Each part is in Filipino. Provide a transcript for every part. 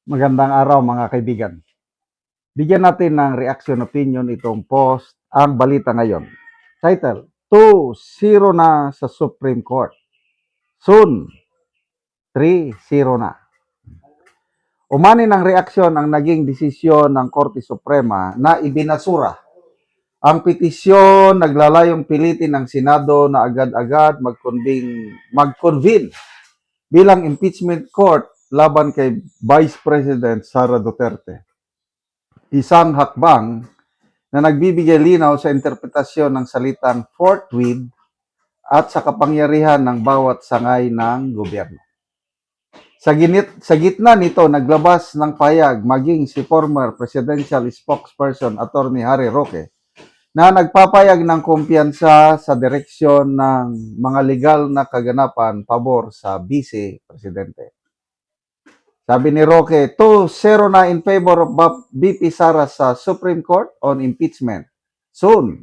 Magandang araw mga kaibigan. Bigyan natin ng reaction opinion itong post, ang balita ngayon. Title, 2-0 na sa Supreme Court. Soon, 3-0 na. Umani ng reaksyon ang naging desisyon ng Korte Suprema na ibinasura ang petisyon naglalayong pilitin ng Senado na agad-agad mag-convene bilang impeachment court laban kay Vice President Sara Duterte. Isang hakbang na nagbibigay linaw sa interpretasyon ng salitang forthwith at sa kapangyarihan ng bawat sangay ng gobyerno. Sa gitna nito, naglabas ng payag maging si former presidential spokesperson Attorney Harry Roque na nagpapayag ng kumpiyansa sa direksyon ng mga legal na kaganapan pabor sa Vice Presidente. Sabi ni Roque, 2-0 na in favor of VP Sara sa Supreme Court on impeachment. Soon,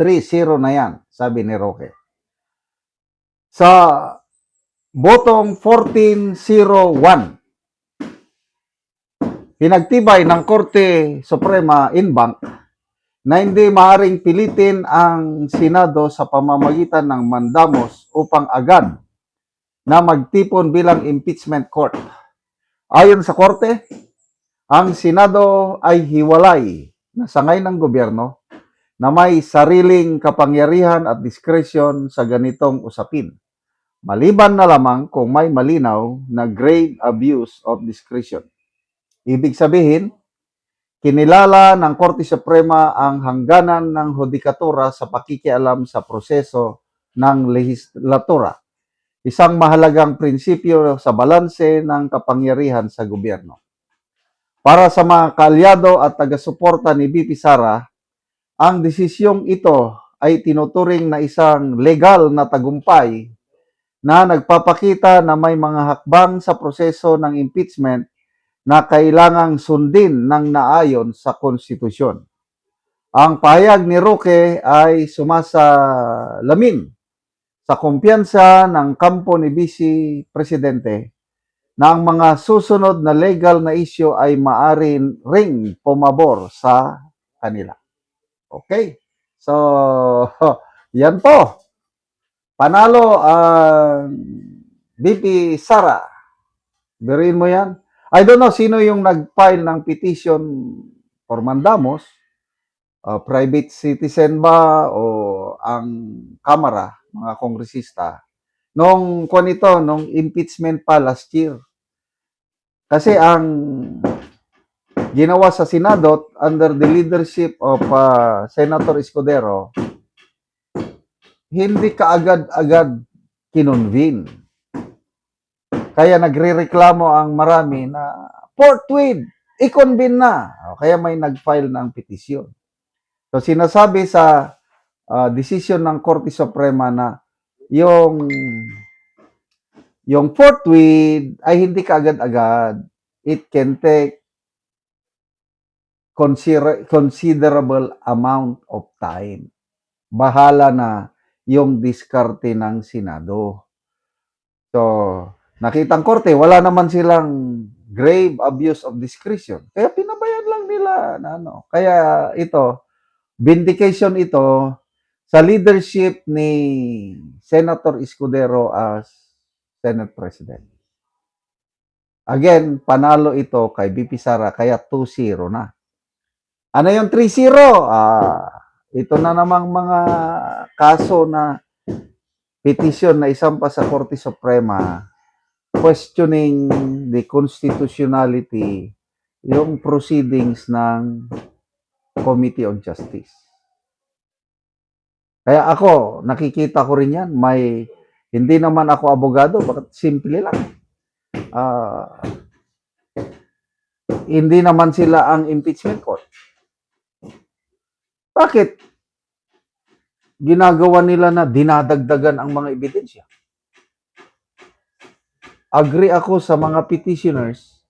3-0 na yan, sabi ni Roque. Sa botong 1401, pinagtibay ng Korte Suprema in bank na hindi maaring pilitin ang Senado sa pamamagitan ng mandamos upang agad na magtipon bilang impeachment court. Ayon sa Korte, ang Senado ay hiwalay na sangay ng gobyerno na may sariling kapangyarihan at diskresyon sa ganitong usapin, maliban na lamang kung may malinaw na grave abuse of discretion. Ibig sabihin, kinilala ng Korte Suprema ang hangganan ng hudikatura sa pakikialam sa proseso ng lehislatura, isang mahalagang prinsipyo sa balanse ng kapangyarihan sa gobyerno. Para sa mga kaalyado at taga-suporta ni VP Sara, ang desisyong ito ay tinuturing na isang legal na tagumpay na nagpapakita na may mga hakbang sa proseso ng impeachment na kailangang sundin ng naayon sa konstitusyon. Ang pahayag ni Roque ay sumasalamin sa kumpiyansa ng kampo ni Vice Presidente na ang mga susunod na legal na isyu ay maaari ring pumabor sa kanila. Okay? So, yan po. Panalo ang VP Sara. Biruin mo yan. I don't know sino yung nag-file ng petition for mandamos. Private citizen ba o ang Kamara, mga kongresista. Nung impeachment pa last year. Kasi ang ginawa sa Senado under the leadership of Senator Escudero, hindi kaagad-agad kinonvene. Kaya nagrereklamo ang marami na forthwith, i-convene na. Kaya may nag-file ng petisyon. So sinasabi sa decision ng Korte Suprema na yung forthwith ay hindi kaagad-agad. It can take considerable amount of time. Bahala na yung diskarte ng Senado. So, nakitang korte, wala naman silang grave abuse of discretion. Kaya pinabayad lang nila na ano. Kaya ito, vindication ito sa leadership ni Senator Escudero as Senate President. Again, panalo ito kay VP Sara, kaya 2-0 na. Ano yung 3-0? Ito na namang mga kaso na petition na isampa sa Korte Suprema questioning the constitutionality yung proceedings ng Committee on Justice. Kaya ako, nakikita ko rin yan, hindi naman ako abogado, bakit simple lang. Hindi naman sila ang impeachment court. Bakit ginagawa nila na dinadagdagan ang mga ebidensya? Agree ako sa mga petitioners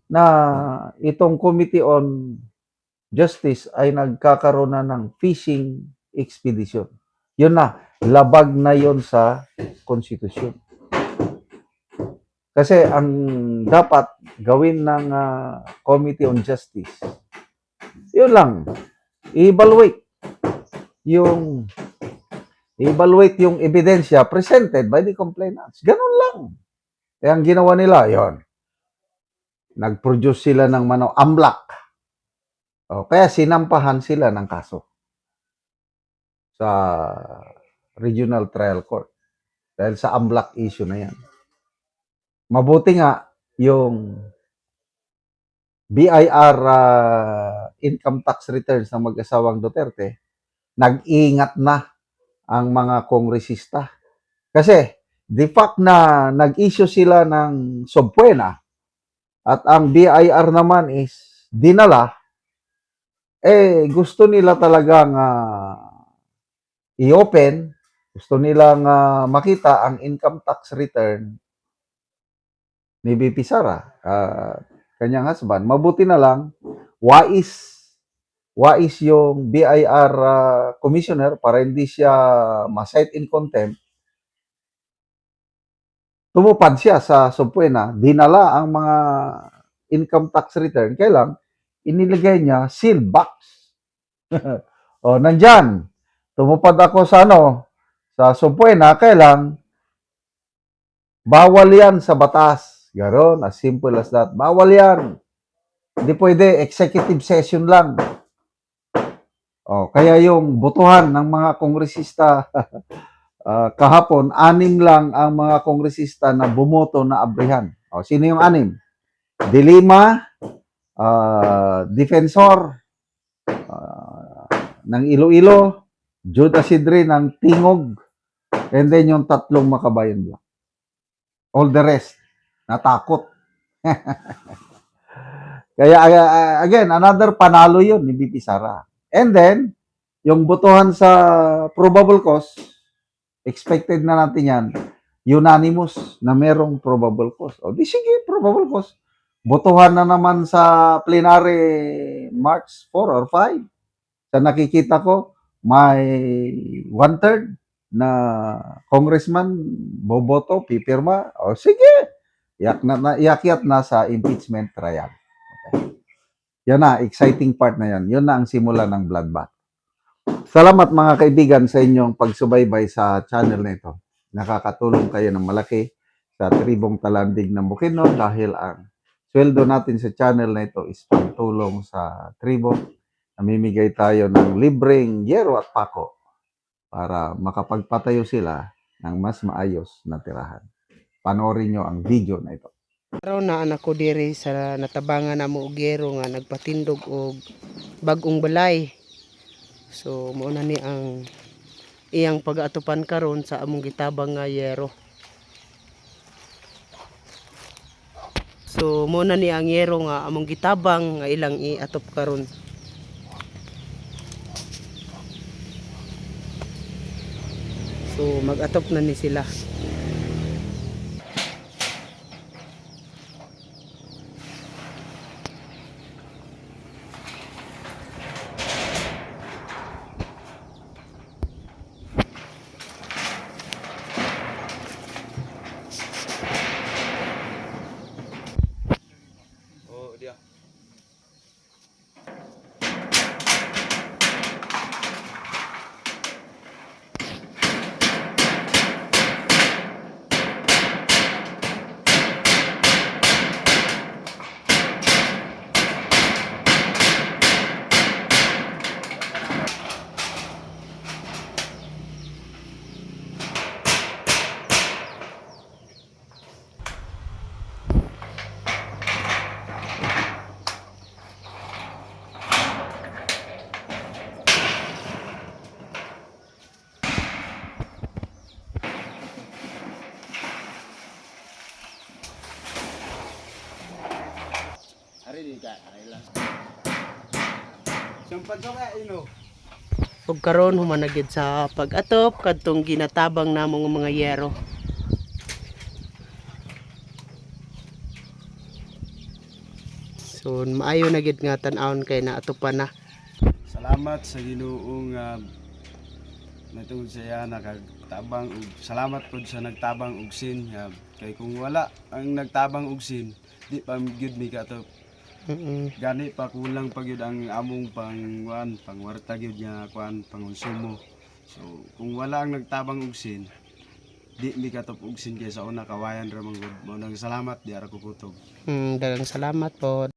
na itong Committee on Justice ay nagkakaroon na ng fishing expedition. Yun na, labag na yon sa konstitusyon. Kasi ang dapat gawin ng Committee on Justice, yun lang, i-evaluate yung ebidensya presented by the complainants. Ganun lang. Kaya ang ginawa nila, yon, nag-produce sila ng amlak. Kaya sinampahan sila ng kaso sa Regional Trial Court dahil sa amlak issue na yan. Mabuti nga yung BIR income tax returns ng mag-asawang Duterte, nag-ingat na ang mga kongresista. Kasi the fact na nag-issue sila ng subpoena at ang BIR naman is dinala, gusto nila talagang i-open, gusto nilang makita ang income tax return ni BP Sara, kanyang husband. Mabuti na lang, wais yung BIR commissioner para hindi siya ma-cite in contempt. Tumupad siya sa subpoena, dinala ang mga income tax return, kailang inilagay niya sealed box. Nandyan, tumupad ako sa sa subpoena, kailang bawal yan sa batas. Garon, as simple as that. Bawal yan. Hindi pwede, executive session lang. Kaya yung botohan ng mga kongresista kahapon, 6 lang ang mga kongresista na bumoto na abrihan. Sino yung 6? De Lima, Defensor ng Iloilo, Jude Asidre ng Tingog, and then yung 3 Makabayan Black. All the rest, natakot. Kaya again, another panalo yun ni BP Sara. And then, yung botohan sa probable cause, expected na natin yan, unanimous na merong probable cause. Di sige, probable cause. Botohan na naman sa plenary March 4 or 5. Sa nakikita ko, may 1/3 na congressman boboto, pipirma. Sige, iakyat na sa impeachment trial. Okay. Yan na, exciting part na yan. Yun na ang simula ng bloodbath. Salamat mga kaibigan sa inyong pagsubaybay sa channel na ito. Nakakatulong kayo ng malaki sa tribong talandig ng Bukidnon dahil ang sweldo natin sa channel na ito is pagtulong sa tribo. Namimigay tayo ng libreng yero at pako para makapagpatayo sila ng mas maayos na tirahan. Panoorin nyo ang video na ito. Araw na anak ko diri sa natabangan na mo ugero nga nagpatindog og bagong balay. So mao na ni ang iyang pag-atupan karon sa among gitabang nga yero. So mao na ni ang yero nga among gitabang nga ilang iatop karon. So mag-atop na ni sila. Ug karon humanagid sa pag-atop kadtong ginatabang namong mga yero. So maayo na gid nga tan-awon kay naatupan na. Salamat sa Ginoong natungod sa iya nagtabang og salamat pod sa nagtabang og sin. Kay kung wala ang nagtabang og sin, di pa gyud mi kato gani pa kulang pa gyud ang among pangwarta gyud nga pangonsumo. So kung wala ang nagtabang og sin, di mi katop og sin kay sa una kawayan ra man gud. Mao nang salamat di ara ko kutob. Daghang salamat po.